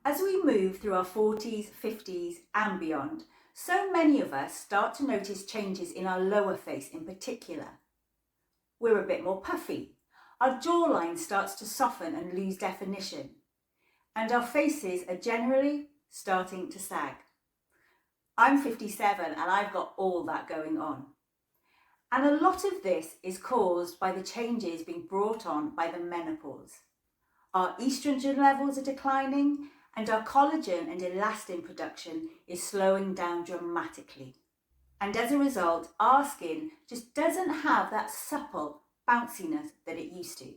As we move through our 40s, 50s and beyond, so many of us start to notice changes in our lower face in particular. We're a bit more puffy, our jawline starts to soften and lose definition, and our faces are generally starting to sag. I'm 57 and I've got all that going on. And a lot of this is caused by the changes being brought on by the menopause. Our estrogen levels are declining and our collagen and elastin production is slowing down dramatically. And as a result, our skin just doesn't have that supple bounciness that it used to.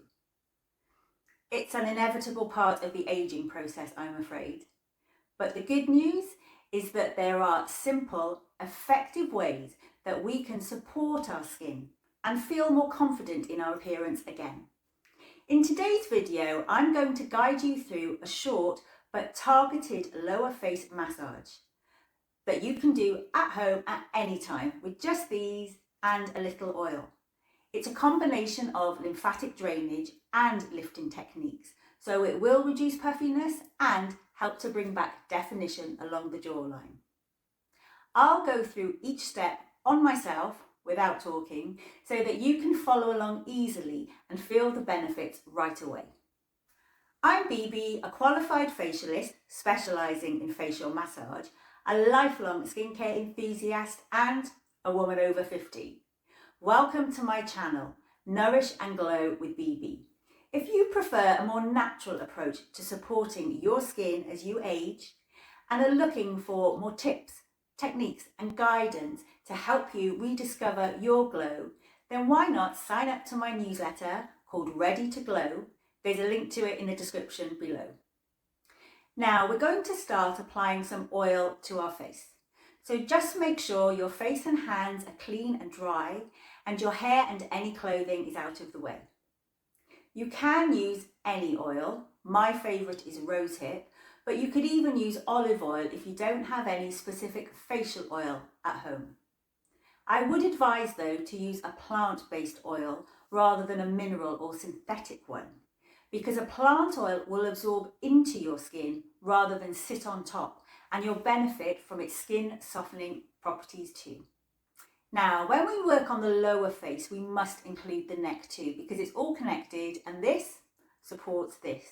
It's an inevitable part of the aging process, I'm afraid. But the good news is that there are simple, effective ways that we can support our skin and feel more confident in our appearance again. In today's video, I'm going to guide you through a short but targeted lower face massage that you can do at home at any time with just these and a little oil. It's a combination of lymphatic drainage and lifting techniques, so it will reduce puffiness and help to bring back definition along the jawline. I'll go through each step on myself without talking so that you can follow along easily and feel the benefits right away. I'm Bibi, a qualified facialist specialising in facial massage, a lifelong skincare enthusiast and a woman over 50. Welcome to my channel, Nourish and Glow with Bibi. If you prefer a more natural approach to supporting your skin as you age and are looking for more tips, techniques and guidance to help you rediscover your glow, then why not sign up to my newsletter called Ready to Glow. There's a link to it in the description below. Now we're going to start applying some oil to our face. So just make sure your face and hands are clean and dry and your hair and any clothing is out of the way. You can use any oil. My favourite is rosehip, but you could even use olive oil if you don't have any specific facial oil at home. I would advise though to use a plant-based oil rather than a mineral or synthetic one, because a plant oil will absorb into your skin rather than sit on top, and you'll benefit from its skin softening properties too. Now, when we work on the lower face, we must include the neck too, because it's all connected and this supports this.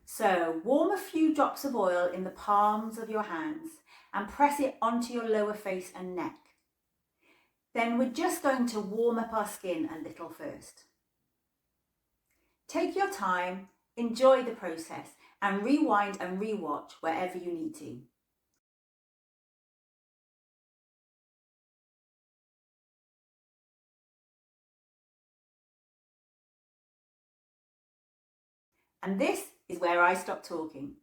So warm a few drops of oil in the palms of your hands and press it onto your lower face and neck. Then we're just going to warm up our skin a little first. Take your time, enjoy the process and rewind and rewatch wherever you need to. And this is where I stop talking.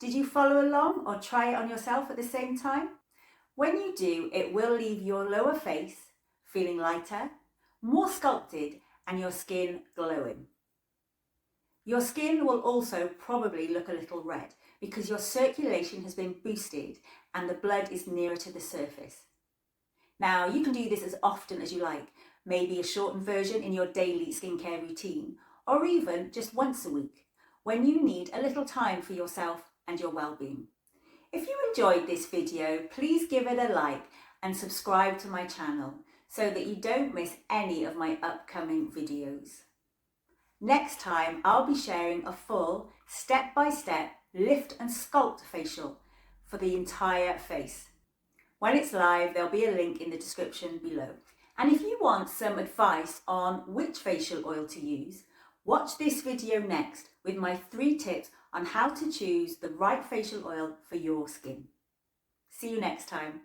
Did you follow along or try it on yourself at the same time? When you do, it will leave your lower face feeling lighter, more sculpted, and your skin glowing. Your skin will also probably look a little red because your circulation has been boosted and the blood is nearer to the surface. Now, you can do this as often as you like, maybe a shortened version in your daily skincare routine, or even just once a week, when you need a little time for yourself and your well-being. If you enjoyed this video, please give it a like and subscribe to my channel so that you don't miss any of my upcoming videos. Next time, I'll be sharing a full step-by-step lift and sculpt facial for the entire face. When it's live, there'll be a link in the description below. And if you want some advice on which facial oil to use, watch this video next with my 3 tips on how to choose the right facial oil for your skin. See you next time.